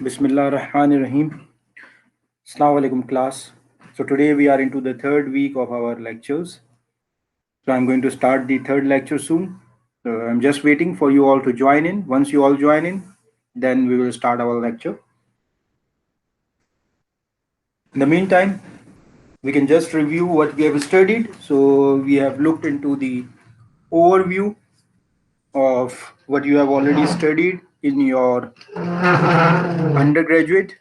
Bismillah ar-Rahman ar-Rahim. Assalamu alaikum class. So today we are into the third week of our lectures. So I'm going to start the third lecture soon. So I'm just waiting for you all to join in. Once you all join in, then we will start our lecture. In the meantime, we can just review what we have studied. So we have looked into the overview of what you have already studied in your undergraduate.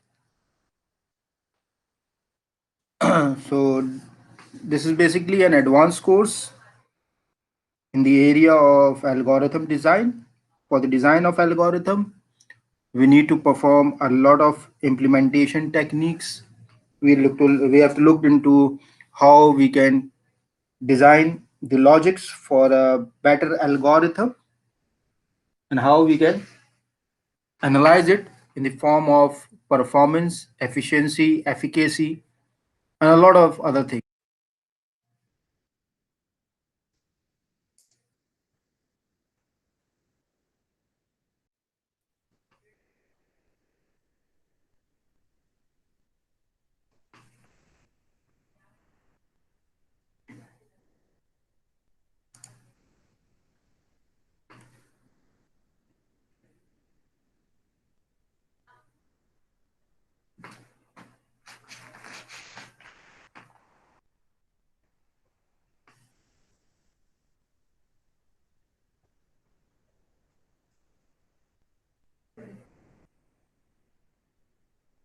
So this is basically an advanced course in the area of algorithm design. For the design of algorithm, we need to perform a lot of implementation techniques. We have to look into how we can design the logics for a better algorithm and how we can analyze it in the form of performance, efficiency, efficacy, and a lot of other things.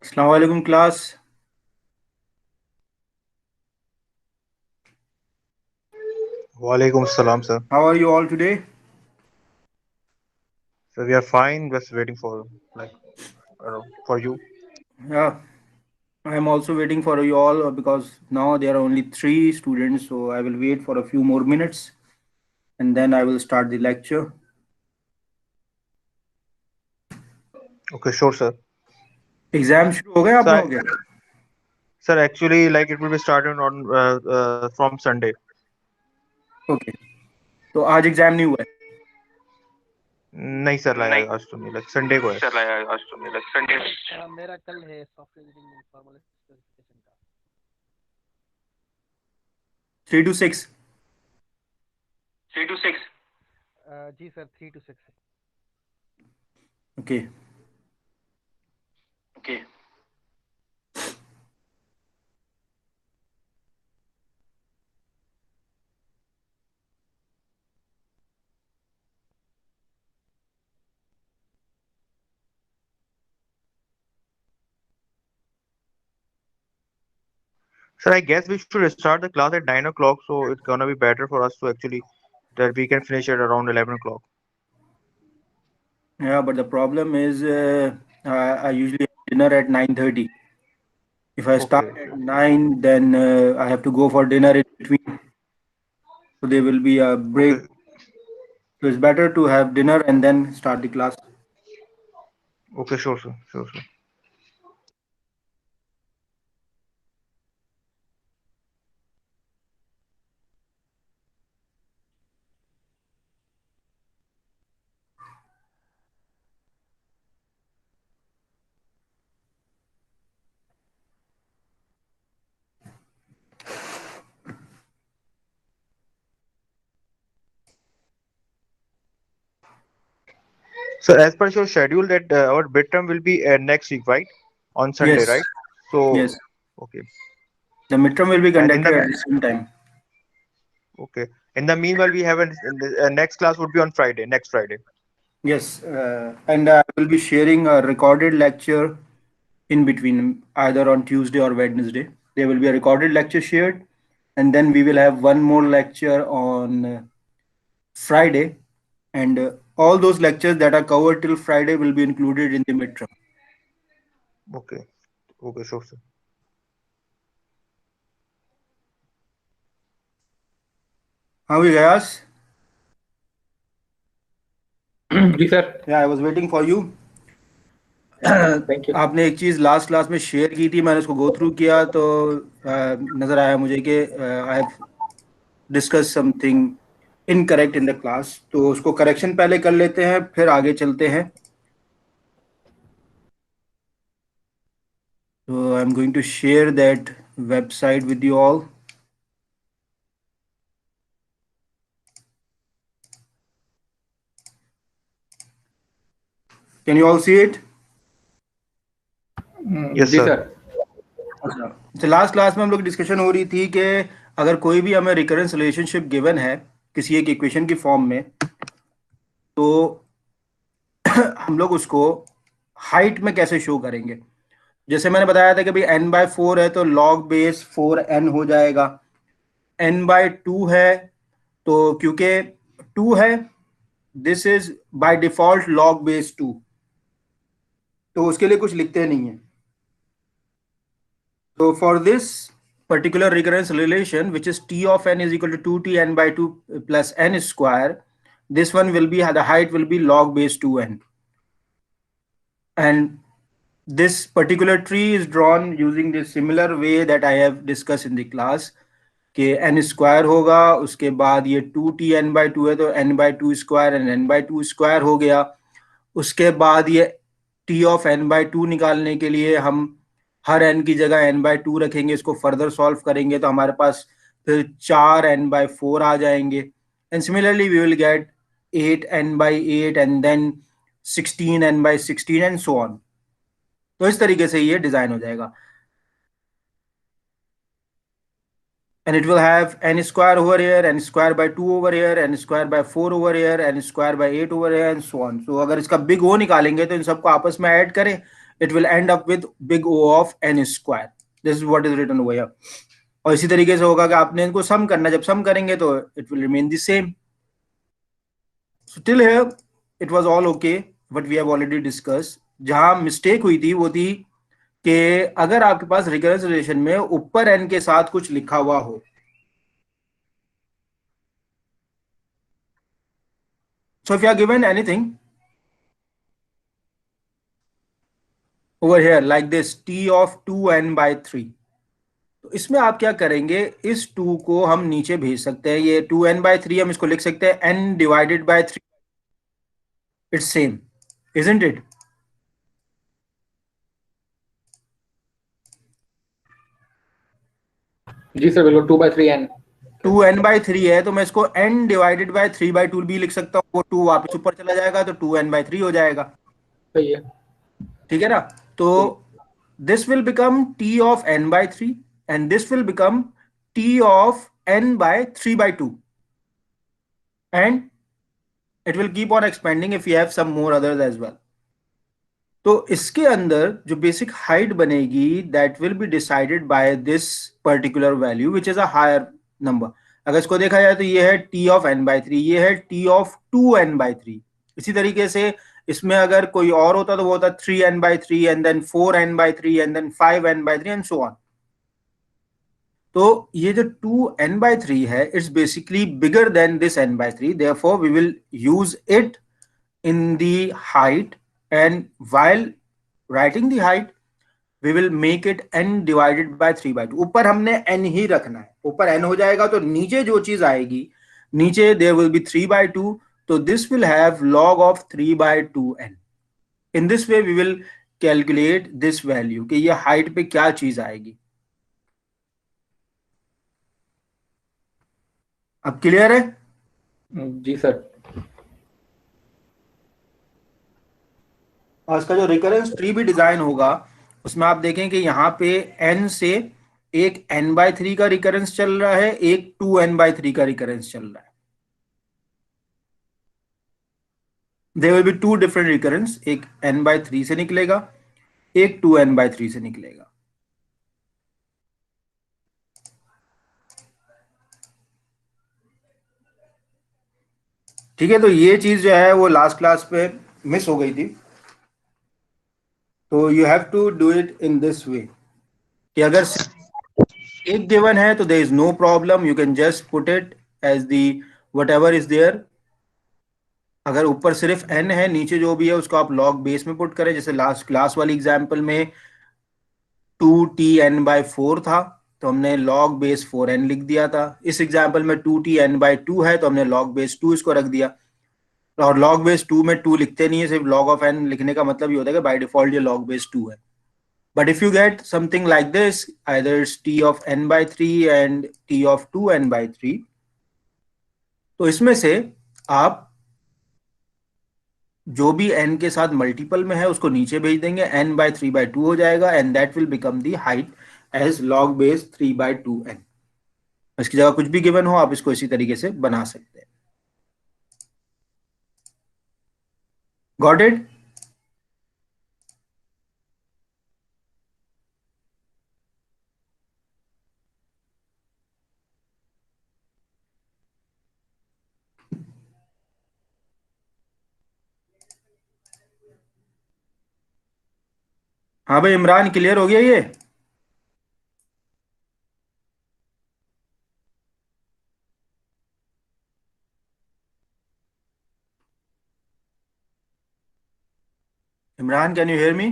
Assalamu alaikum class. Walaikum salam, sir. How are you all today? So we are fine, just waiting for for you. Yeah, I am also waiting for you all because now there are only three students, so I will wait for a few more minutes and then I will start the lecture. Okay, sure, sir. Exam शुरू हो गए आप So, लोगों के? sir, actually, like it will be started on from Sunday. Okay, तो आज exam नहीं हुआ है? नहीं सर लाया आज तो नहीं लाइक संडे को है मेरा कल है सॉफ्टवेयर इंजीनियरिंग फॉर्मूला स्पेसिफिकेशन का 3 to 6. जी सर 3 to 6 है okay, sir. I guess we should start the class at 9 o'clock, so it's gonna be better for us to actually that we can finish it around 11 o'clock. yeah, but the problem is I usually have dinner at 9:30. If I start Okay, at 9, then I have to go for dinner in between. So there will be a break. okay, So it's better to have dinner and then start the class. okay, sure, sir, sure, sir. So as per your schedule, that our midterm will be next week, right? On Sunday, Yes, right? So yes. okay, The midterm will be and in conducted the at the same time. okay, in the meanwhile, we have next class would be on Friday, next Friday. Yes, and I will be sharing a recorded lecture in between, either on Tuesday or Wednesday. There will be a recorded lecture shared, and then we will have one more lecture on Friday. And all those lectures that are covered till Friday will be included in the midterm. Okay, okay, sure, sir. How are you guys? जी sir Yeah, I was waiting for you. Thank you आपने एक चीज़ last class में share की थी, मैंने उसको go through किया तो नज़र आया मुझे कि I have discuss something incorrect in the class, तो उसको करेक्शन पहले कर लेते हैं, फिर आगे चलते हैं. So I'm going to share that website with you all. Can you all see it? Yes, जी sir. सर. अच्छा, तो लास्ट क्लास में हम लोग डिस्कशन हो रही थी कि अगर कोई भी हमें रिकरेंस रिलेशनशिप गिवन है किसी एक इक्वेशन की फॉर्म में, तो हम लोग उसको हाइट में कैसे शो करेंगे। जैसे मैंने बताया था कि भाई n/4 है तो log बेस 4n हो जाएगा, n/2 है तो क्योंकि 2 है, this is by default log base 2, तो उसके लिए कुछ लिखते नहीं है। तो for this particular recurrence relation, which is t of n is equal to 2t n/2 plus n square, this one will be, the height will be log base 2n, and this particular tree is drawn using the similar way that I have discussed in the class कि n square होगा, उसके बाद ये 2t n/2 है तो n/2 square and n/2 square हो गया। उसके बाद ये t ऑफ n/2 निकालने के लिए हम हर n की जगह n/2 रखेंगे, इसको फर्दर सॉल्व करेंगे तो हमारे पास फिर 4n/4 आ जाएंगे, and similarly we will get 8n/8 and then 16n/16 and so on. तो इस तरीके से ये डिजाइन हो जाएगा, and it will have n square over here, n square by 2 over here, n square by 4 over here, n square by 8 over here, and so on. So अगर इसका big O निकालेंगे तो इन सबको आपस में ऐड करें, it will end up with big O of n square. This is what is written over here. और इसी तरीके से होगा कि आपने इनको सम करना, जब सम करेंगे तो it will remain the same. So till here it was all okay, what we have already discussed. जहां मिस्टेक हुई थी वो थी कि अगर आपके पास रिकरेंस रिलेशन में ऊपर n के साथ कुछ लिखा हुआ हो, so if you are given anything over here like this t of 2n/3, तो इसमें आप क्या करेंगे, इस 2 को हम नीचे भेज सकते हैं, ये 2n/3 हम इसको लिख सकते हैं n divided by 3, it's same, isn't it? जी सर बिल्कुल 2/3n. 2n/3 है तो मैं इसको n divided by 3/2 भी लिख सकता हूँ, वो 2 वापस ऊपर चला जाएगा तो 2n/3 हो जाएगा, सही है. ठीक है ना। तो this will become t of n/3 and this will become t of n/3/2 and it will keep on expanding if you have some more others as well. तो इसके अंदर जो बेसिक हाइट बनेगी that will be decided by this particular value which is a higher number. अगर इसको देखा जाए तो ये है t of n/3, ये है t of 2n/3। इसी तरीके से इसमें अगर कोई और होता तो वो होता 3n/3 and then 4n/3 and then 5n/3 and so on. तो ये जो 2n/3 है it's basically bigger than this n/3, therefore we will use it in the height, and while writing the height we will make it n divided by 3/2. ऊपर हमने n ही रखना है, ऊपर n हो जाएगा तो नीचे जो चीज आएगी, नीचे there will be 3/2, तो this will have log of 3/2n. in this way we will calculate this value कि ये height पे क्या चीज आएगी। अब क्लियर है? जी सर. और इसका जो रिकरेंस ट्री भी डिजाइन होगा उसमें आप देखें कि यहाँ पे n से एक n/3 का रिकरेंस चल रहा है, एक 2n/3 का रिकरेंस चल रहा है। There will be 2 different recurrence, एक n/3 से निकलेगा, एक 2n/3 से निकलेगा। ठीक है, तो ये चीज जो है वो लास्ट क्लास पे मिस हो गई थी, तो you have to do it in this way कि अगर एक गिवन है तो there is no problem, you can just put it as the whatever is there. अगर ऊपर सिर्फ n है, नीचे जो भी है उसको आप log बेस में पुट करें, जैसे लास्ट क्लास वाली एग्जांपल में 2tn/4 था तो हमने log बेस 4n लिख दिया था। इस एग्जांपल में 2tn/2 है तो हमने log बेस 2 इसको रख दिया, और log बेस 2 में 2 लिखते नहीं है, सिर्फ log of n लिखने का मतलब ये होता है कि बाय डिफॉल्ट ये log बेस 2 है। But if you get something like this, either it's t of n by 3 and t of 2n by 3, तो इसमें से आप जो भी n के साथ मल्टीपल में है उसको नीचे भेज देंगे, n by 3 by 2 हो जाएगा, and that will become the height as log base 3 by 2n. इसकी जगह कुछ भी गिवन हो आप इसको इसी तरीके से बना सकते हैं. Got it? हाँ भाई इमरान, क्लियर हो गया ये? Imran, can you hear me?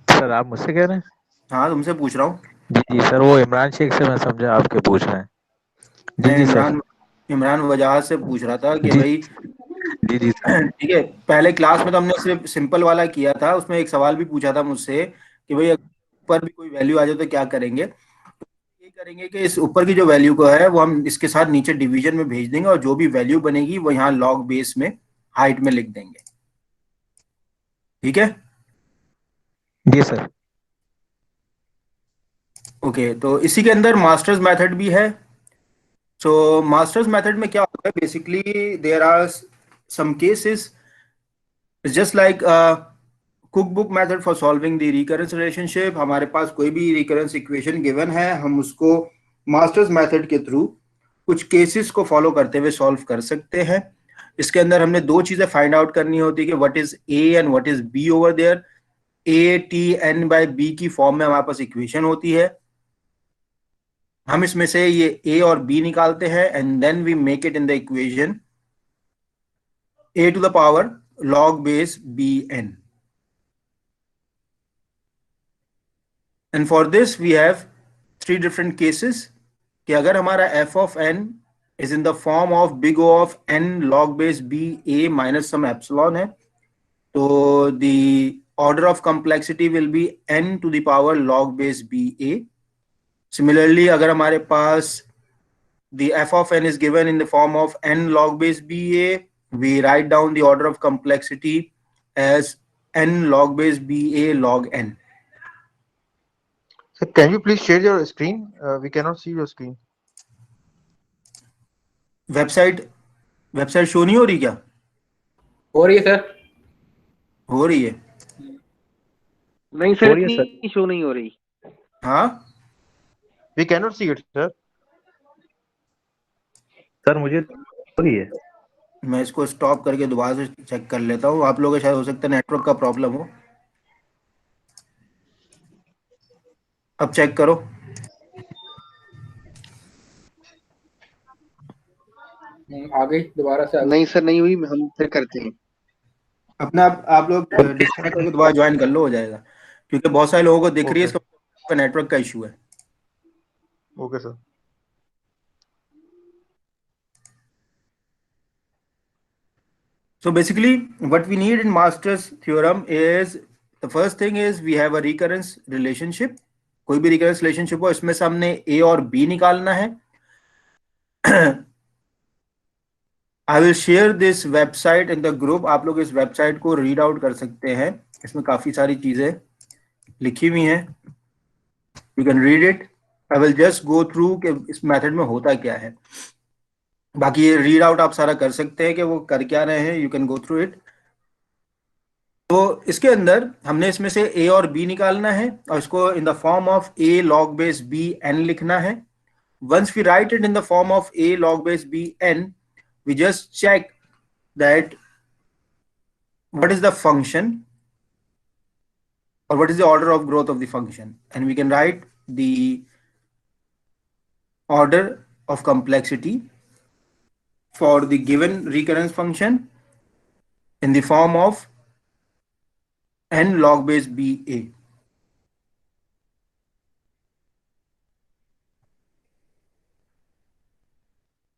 Sir आप मुझसे कह रहे हैं? हाँ तुमसे पूछ रहा हूँ. जी जी सर, वो इमरान शेख से मैं समझा आपके पूछ रहे हैं. जी मैं जी सर. इमरान वजाहत से पूछ रहा था कि जी भाई जी जी सर. ठीक है, पहले क्लास में तो हमने सिर्फ सिंपल वाला किया था, उसमें एक सवाल भी पूछा था मुझसे कि भाई अगर ऊपर भी कोई वैल्यू आ जाए तो क्या करेंगे. तो ये करेंगे कि इस ऊपर की जो वैल्यू को है वो हम इसके साथ नीचे डिवीजन में भेज देंगे और जो भी वैल्यू बनेगी वो यहाँ लॉग बेस में हाइट में लिख देंगे. ठीक है? जी सर. ओके, तो इसी के अंदर मास्टर्स मेथड भी है. सो मास्टर्स मेथड में क्या होता है, basically there are some cases just like cook book method for solving the recurrence relationship. हमारे पास कोई भी रिकरेंस इक्वेशन गिवन है, हम उसको मास्टर्स मेथड के थ्रू कुछ केसेस को फॉलो करते हुए सॉल्व कर सकते हैं. इसके अंदर हमने दो चीजें फाइंड आउट करनी होती है कि what is a and what is b over there. A T n by b की फॉर्म में हमारे पास इक्वेशन होती है. हम इसमें से ये ए और बी निकालते हैं and then we make it in the equation a to the power log base bn. And for this we have three different cases कि अगर हमारा f of n is in the form of big O of n log base b a minus some epsilon है, तो the order of complexity will be n to the power log base b a. Similarly अगर हमारे पास the f of n is given in the form of n log base b a, we write down the order of complexity as n log base ba log n. Sir, can you please share your screen? We cannot see your screen. Website show नहीं हो रही क्या? हो रही है sir. हो रही है. नहीं हो सर, रही है सर. इतनी शो नहीं हो रही. हाँ We cannot see it, sir. Sir मुझे हो रही है. मैं इसको स्टॉप करके दोबारा से चेक कर लेता हूँ. आप लोगों का शायद हो सकता है नेटवर्क का प्रॉब्लम हो. अब चेक करो. आ गई दोबारा से. नहीं सर, नहीं हुई, हम फिर करते हैं. अपना आप लोग डिस्कनेक्ट करके दोबारा ज्वाइन कर लो, हो जाएगा. क्योंकि बहुत सारे लोगों को दिख रही है, Okay. इसका नेटवर्क का इशू है. Okay, sir. So basically what we need in Master's theorem is, the first thing is we have a recurrence relationship. कोई भी recurrence relationship हो, इसमें से हमने A और B निकालना है. I will share this website in the group. आप लोग इस वेबसाइट को रीड आउट कर सकते हैं. इसमें काफी सारी चीजें लिखी हुई हैं. You can read it. I will just go through कि इस मेथड में होता क्या है. बाकी ये रीड आउट आप सारा कर सकते हैं कि वो कर क्या रहे हैं. You can go through it. तो इसके अंदर हमने इसमें से a और b निकालना है और इसको in the form of a log base b n लिखना है. Once we write it in the form of a log base b n, we just check that what is the function or what is the order of growth of the function, and we can write the order of complexity for the given recurrence function in the form of n log base ba.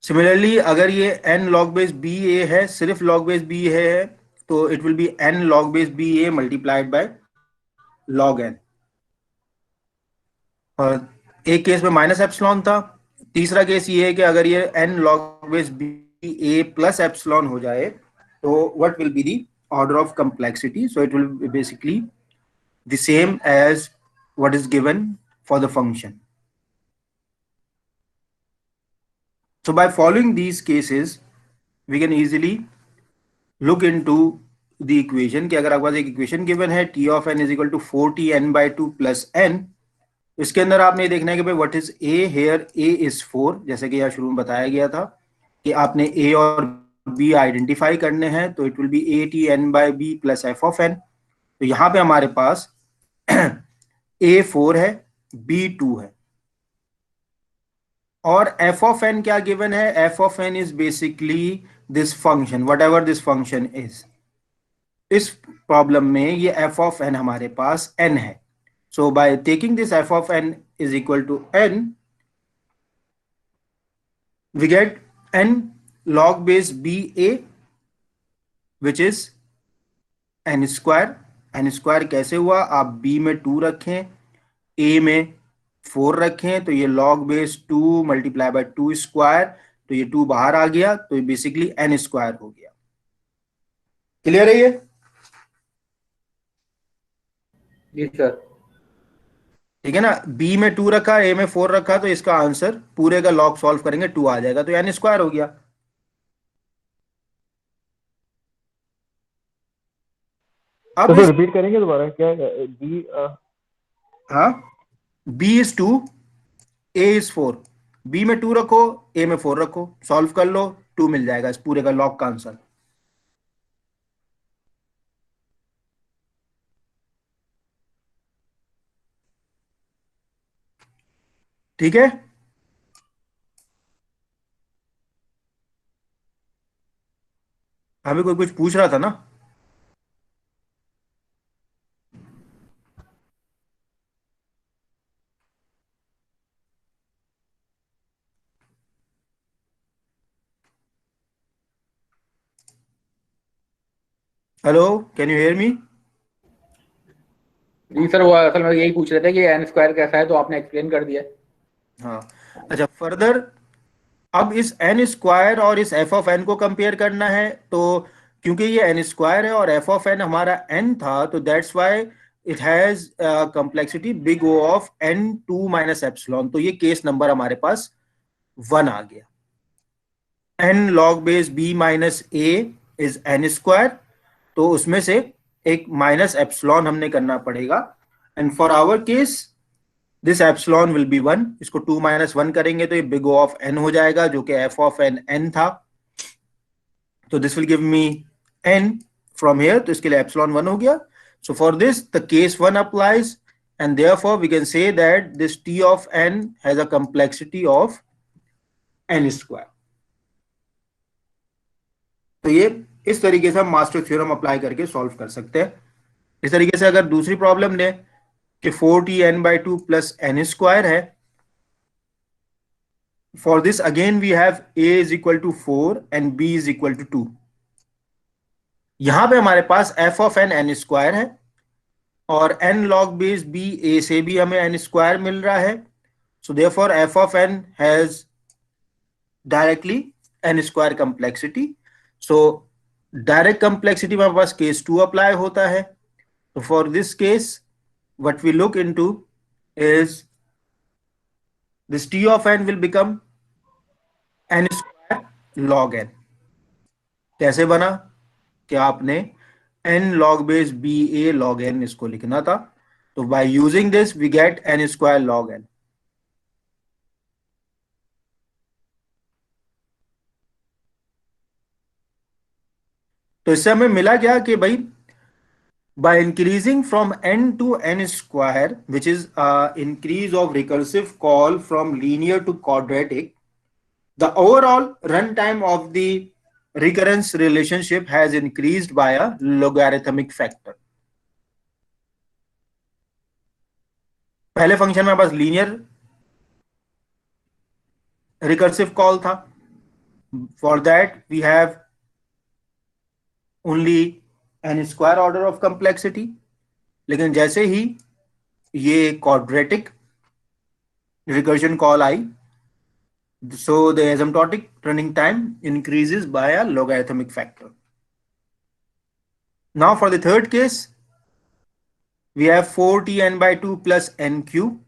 Similarly अगर ये n log base ba है, सिर्फ log base ba है, तो it will be n log base ba multiplied by log n। और एक case में minus epsilon था। तीसरा केस ये है कि अगर ये n log base ba plus epsilon हो जाए तो what will be the order of complexity. So it will be basically the same as what is given for the function. So by following these cases, we can easily look into the equation कि अगर आपके पास एक equation given है t of n is equal to 4tn/2 plus n, इसके अंदर आपने ये देखना है कि भाई what is a here। a is 4, जैसे कि यहाँ शुरू में बताया गया था कि आपने a और b आइडेंटिफाई करने हैं, तो it will be a(t(n)/b plus f of n। तो यहाँ पे हमारे पास a 4 है, b 2 है, और f of n क्या गिवन है। f of n is basically this function, whatever this function is. इस प्रॉब्लम में ये f of n हमारे पास n है। So by taking this f of n is equal to n, we get n log base ba which is n square. n square कैसे हुआ, आप b में 2 रखें, a में 4 रखें, तो ये log base 2 multiply by 2 square, तो ये 2 बाहर आ गया, तो ये बेसिकली n स्क्वायर हो गया। क्लियर है ये? जी सर। ठीक है ना। b में 2 रखा, a में 4 रखा, तो इसका आंसर पूरे का log सॉल्व करेंगे 2 आ जाएगा, तो n स्क्वायर हो गया। अब तो रिपीट करेंगे दोबारा क्या बी? हाँ, b is 2, a is 4, b में 2 रखो, a में 4 रखो, सॉल्व कर लो, 2 मिल जाएगा इस पूरे का लॉग का आंसर। ठीक है, हमें कोई कुछ पूछ रहा था ना। Hello, can you hear me? जी सर, वो असल में यही पूछ रहे थे कि एन स्क्वायर कैसा है, तो आपने एक्सप्लेन कर दिया। हाँ, अच्छा, फर्दर अब इस एन स्क्वायर और इस एफ ऑफ एन को कंपेयर करना है, तो क्योंकि ये एन स्क्वायर है और एफ ऑफ एन हमारा एन था, तो that's why it has complexity big O of n 2 minus epsilon. तो ये केस नंबर हमारे पास 1 आ गया। N log base b minus a is n square, तो उसमें से एक माइनस एप्सिलॉन हमने करना पड़ेगा, and for our case this epsilon will be 1। इसको 2 माइनस 1 करेंगे तो ये बिग ओ ऑफ एन हो जाएगा, जो कि एफ ऑफ एन एन था। तो this will give me n from here, तो इसके लिए एप्सिलॉन 1 हो गया। So for this the case 1 applies, and therefore we can say that this T of n has a complexity of n square. तो ये इस तरीके से हम मास्टर थ्योरम अप्लाई करके सॉल्व कर सकते हैं। इस तरीके से अगर दूसरी प्रॉब्लम लें कि 4tn/2 प्लस एन स्क्वायर है, for this again we have a is equal to 4 and b is equal to 2। यहां पे हमारे पास f of n n square है और n log base b a से भी हमें n स्क्वायर मिल रहा है, so therefore f of n has directly n square complexity। so direct complexity में हमारे पास केस 2 अप्लाई होता है। तो for this case what we look into is this t of n will become n square log n। कैसे बना कि आपने n log base ba log n इसको लिखना था, तो by using this we get n square log n। तो इससे हमें मिला क्या कि भाई by increasing from n to n square, which is increase of recursive call from linear to quadratic, the overall runtime of the recurrence relationship has increased by a logarithmic factor। पहले function में बस linear recursive call था, for that we have only n square order of complexity, लेकिन जैसे ही ये quadratic recursion call आई, so the asymptotic running time increases by a logarithmic factor. Now for the third case, we have 4tn by 2 plus n cube.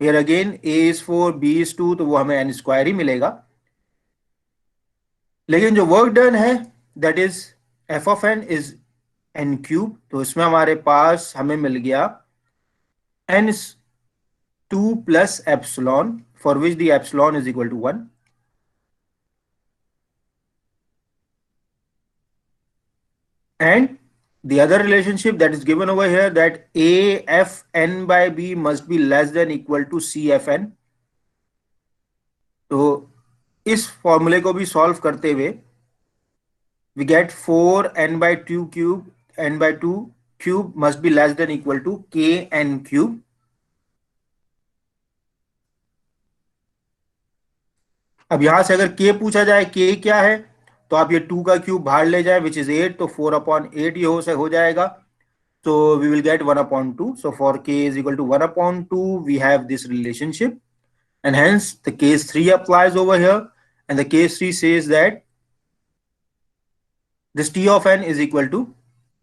Here again a is 4, b is 2, तो वो हमें n square ही मिलेगा, लेकिन जो work done है that is f of n is n cube, तो इसमें हमारे पास हमें मिल गया n 2 plus epsilon, for which the epsilon is equal to 1. And the other relationship that is given over here, that a f n by b must be less than equal to c f n. तो इस फॉर्मूले को भी solve करते हुए we get 4n by 2 cube, n by 2 cube must be less than equal to k n cube. अब यहां से अगर k पूछा जाए k क्या है, तो आप ये 2 का क्यूब बाहर ले जाए विच इज 8, तो 4/8 ये हो जाएगा, तो we will get 1/2. So for k is equal to 1/2 we have this relationship, and hence the case 3 applies over here, and the case 3 says that this t of n is equal to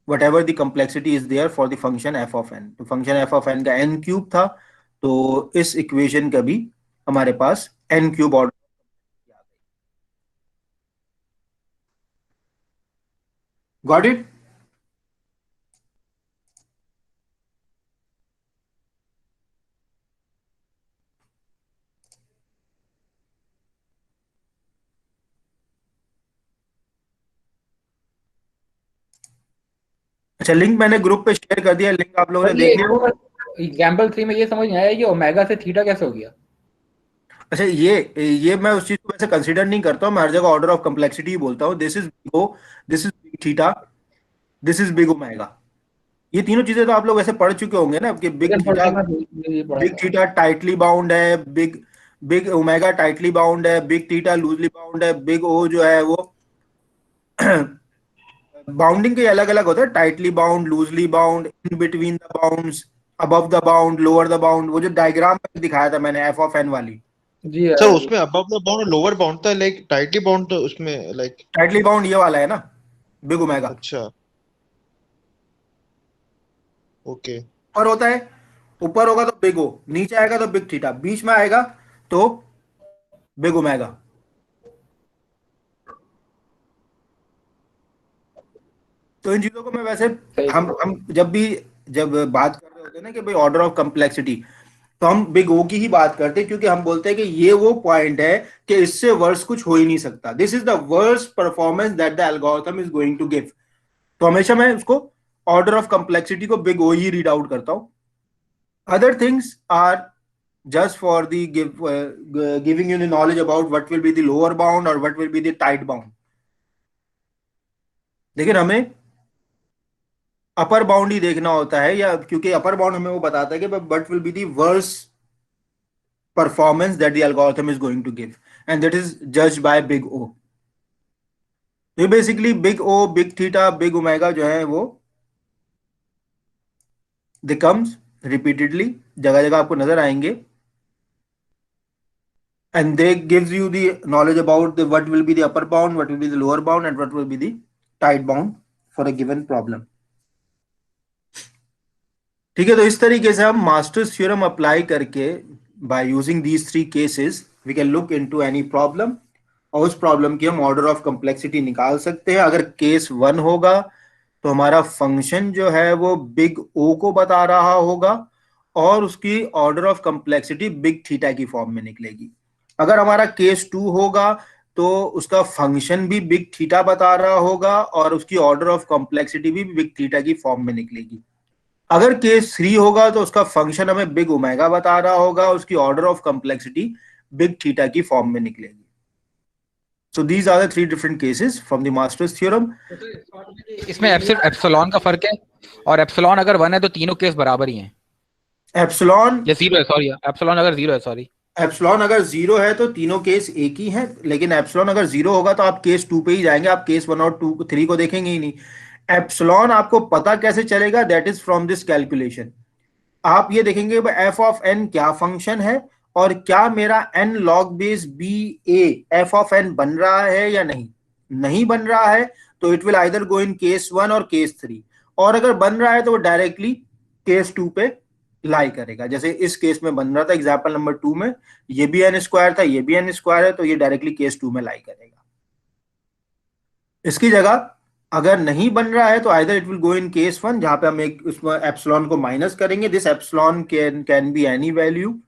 whatever the complexity is there for the function f of n. तो function f of n का n cube था, तो इस equation का भी हमारे पास n cube order. Got it? अच्छा, लिंक मैंने ग्रुप पे शेयर कर दिया, लिंक आप लोगों ने देख लिया. एग्जाम्पल 3 में ये समझ नहीं आया कि ओमेगा से थीटा कैसे हो गया. अच्छा, ये मैं उस चीज को वैसे कंसीडर नहीं करता हूँ, मैं हर जगह ऑर्डर ऑफ कम्प्लेक्सिटी ही बोलता हूँ. This is big O, this is big theta, this is big omega. ये तीनों चीजें तो आप लोग वैसे पढ़ चुके होंगे ना, कि बिग थीटा टाइटली बाउंड है, बिग ओमेगा टाइटली बाउंड है, बिग थीटा लूजली बाउंड है, बिग ओ जो है वो बाउंडिंग के अलग अलग होता है, tightly bound, loosely bound, in between the bounds, above the bound, lower the bound. वो जो डायग्राम दिखाया था मैंने एफ ऑफ एन वाली, जी सर उसमें above the bound lower bound था, लाइक टाइटली बाउंड, तो उसमें लाइक टाइटली बाउंड ये वाला है ना, बिग ओमेगा. अच्छा ओके. ऊपर होता है, ऊपर होगा तो बिग ओ, नीचे आएगा तो बिग थीटा, बीच में आएगा तो बिग ओमेगा. तो इन चीजों को मैं वैसे हम जब बात कर रहे होते हैं ना कि भाई ऑर्डर ऑफ कम्प्लेक्सिटी, तो हम बिग ओ की ही बात करते हैं, क्योंकि हम बोलते हैं कि ये वो पॉइंट है कि इससे वर्स कुछ हो ही नहीं सकता. This is the worst performance that the algorithm is going to give. तो हमेशा मैं उसको ऑर्डर ऑफ कम्प्लेक्सिटी को बिग ओ ही रीड आउट करता हूं. Other things are just for the giving you the knowledge about what will be the lower bound or what will be the tight bound. लेकिन हमें upper bound ही देखना होता है, या क्योंकि अपर बाउंड हमें वो बताता है कि what will be the worst performance that the algorithm is going to give, and that is judged by big O. तो basically big O, big theta, big omega जो है वो they comes repeatedly, जगह जगह आपको नजर आएंगे, and they gives you the knowledge about the what will be the upper bound, what will be the lower bound, and what will be the tight bound for a given problem. ठीक है, तो इस तरीके से हम masters theorem apply करके by using these three cases we can look into any problem, और उस प्रॉब्लम की हम ऑर्डर ऑफ कम्प्लेक्सिटी निकाल सकते हैं. अगर केस 1 होगा तो हमारा फंक्शन जो है वो बिग ओ को बता रहा होगा और उसकी order of complexity big theta की फॉर्म में निकलेगी. अगर हमारा केस 2 होगा तो उसका फंक्शन भी बिग थीटा बता रहा होगा और उसकी ऑर्डर ऑफ कॉम्प्लेक्सिटी भी बिग थीटा की फॉर्म में निकलेगी. अगर केस 3 होगा तो उसका फंक्शन हमें बिग ओमेगा बता रहा होगा, उसकी order of complexity big theta की फॉर्म में निकलेगी. So these are the three different cases from the Master's theorem. इसमें एप्सिलॉन का फर्क है, और एप्सिलॉन अगर 1 है तो तीनों केस बराबर ही हैं. एप्सिलॉन या 0 है, सॉरी, एप्सिलॉन अगर 0 है, सॉरी, एप्सिलॉन अगर 0 है तो तीनों केस एक ही हैं, लेकिन एप्सिलॉन अगर 0 होगा तो आप केस 2 पे ही जाएंगे, आप केस 1 और 2 3 को देखेंगे ही नहीं. एप्सिलॉन आपको पता कैसे चलेगा? That is from this calculation. आप ये देखेंगे एफ ऑफ एन क्या फंक्शन है और क्या मेरा n log base b a f of n बन रहा है या नहीं बन रहा है तो it will either go in case 1 और केस 3, और अगर बन रहा है तो वो डायरेक्टली केस 2 पे लाई करेगा। जैसे इस केस में बन रहा था एग्जाम्पल नंबर 2 में, ये भी एन स्क्वायर था, ये भी एन स्क्वायर है, तो ये डायरेक्टली केस 2 में लाई करेगा। इसकी जगह अगर नहीं बन रहा है तो either it will go in case 1 जहां पे हम एक उसमें एप्सिलॉन को माइनस करेंगे, this epsilon can be any value.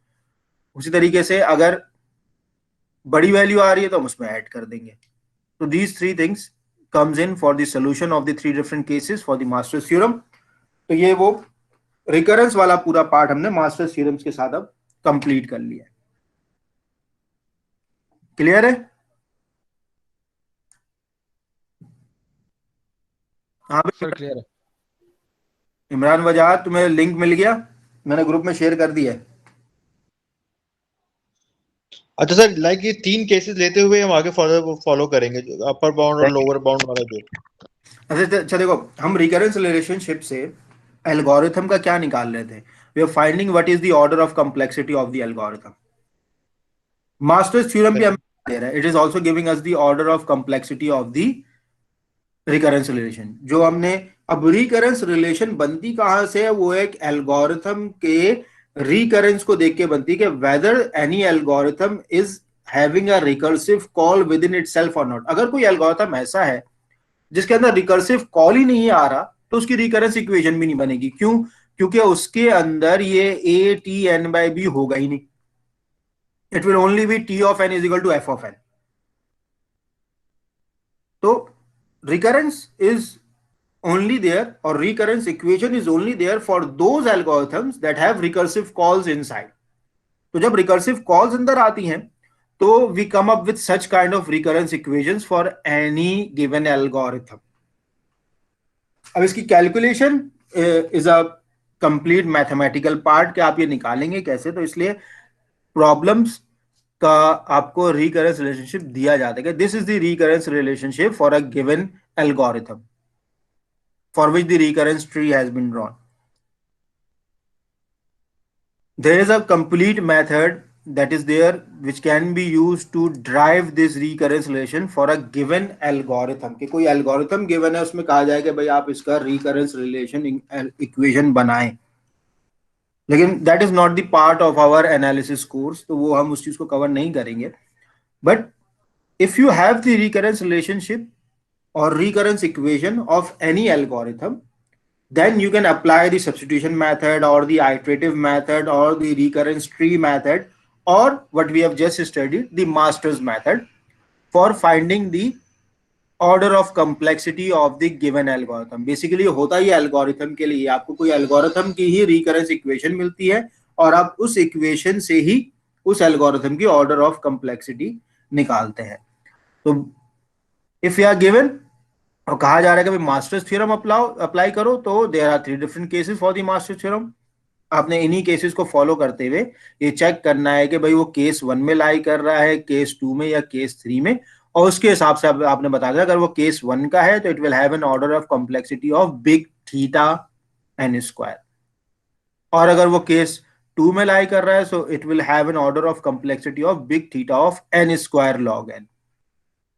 उसी तरीके से अगर बड़ी वैल्यू आ रही है तो हम उसमें ऐड कर देंगे। तो these three things comes in for the solution of the three different cases for the Master's theorem। तो ये वो रिकरेंस वाला पूरा पार्ट हमने मास्टर्स थ्योरम्स के साथ अब कंप्लीट कर लिया है। क्लियर है? हाँ सर क्लियर है। इमरान वजाहत, तुम्हें लिंक मिल गया? मैंने ग्रुप में शेयर कर दिया है। अच्छा सर, लाइक ये 3 केसेस लेते हुए हम आगे फॉलो करेंगे, अपर बाउंड और लोअर बाउंड वाला जो। अच्छा देखो, हम रिकरेंस रिलेशनशिप से एल्गोरिथम का क्या निकाल रहे थे? We are finding what is the order of complexity of the algorithm. Master's theorem भी हमें दे रहा है, it is also giving us the order of complexity of the recurrence relation. जो हमने अब रिकरेंस रिलेशन बनती कहां से है? वो एक एल्गोरिथम के रिकरेंस को देख के बनती है कि whether any algorithm is having a recursive call with in itself और नॉट। अगर कोई एल्गोरिथम ऐसा है जिसके अंदर रिकर्सिव कॉल ही नहीं आ रहा तो उसकी रिकरेंस इक्वेशन भी नहीं बनेगी। क्यों? क्योंकि उसके अंदर ये a T n by b होगा ही नहीं। It will only be T of n is equal to f of n. तो recurrence is only there, or recurrence equation is only there for those algorithms that have recursive calls inside। तो जब recursive calls अंदर आती हैं तो we come up with such kind of recurrence equations for any given algorithm। अब इसकी calculation is a complete mathematical part कि आप ये निकालेंगे कैसे। तो इसलिए प्रॉब्लम्स का आपको रिकरेंस रिलेशनशिप दिया जाता है। This is the recurrence relationship for a given algorithm for which the recurrence tree has been drawn. There is a complete method that is there which can be used to drive this recurrence relation for a given algorithm। कि कोई algorithm given है, उसमें कहा जाए कि भाई आप इसका रिकरेंस रिलेशन इक्वेशन बनाएं, लेकिन that is not the part of our analysis course, तो वो हम उस चीज को कवर नहीं करेंगे। But if you have the recurrence relationship or recurrence equation of any algorithm, then you can apply the substitution method or the iterative method or the recurrence tree method, or what we have just studied, the master's method, for finding the order of complexity of the given algorithm। Basically होता ही algorithm के लिए आपको कोई algorithm की ही recurrence equation मिलती है और आप उस इक्वेशन से ही उस एल्गोरिथम की ऑर्डर ऑफ कॉम्प्लेक्सिटी निकालते हैं। तो इफ यू आर गिवन और कहा जा रहा है कि मास्टर्स थ्योरम अप्लाई करो, तो there are 3 different cases for the master's theorem. आपने इन्हीं केसेस को फॉलो करते हुए ये चेक करना है कि भाई वो केस 1 में लाई कर रहा है, केस 2 में या केस 3 में, और उसके हिसाब से आपने बता दिया अगर वो केस 1 का है तो it will have an order of complexity of big theta n square, और अगर वो केस 2 में लाई कर रहा है so it will have an order of complexity of big theta of n square log n.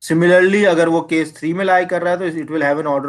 Similarly अगर वो केस 3 में लाई कर रहा है तो it will have an order of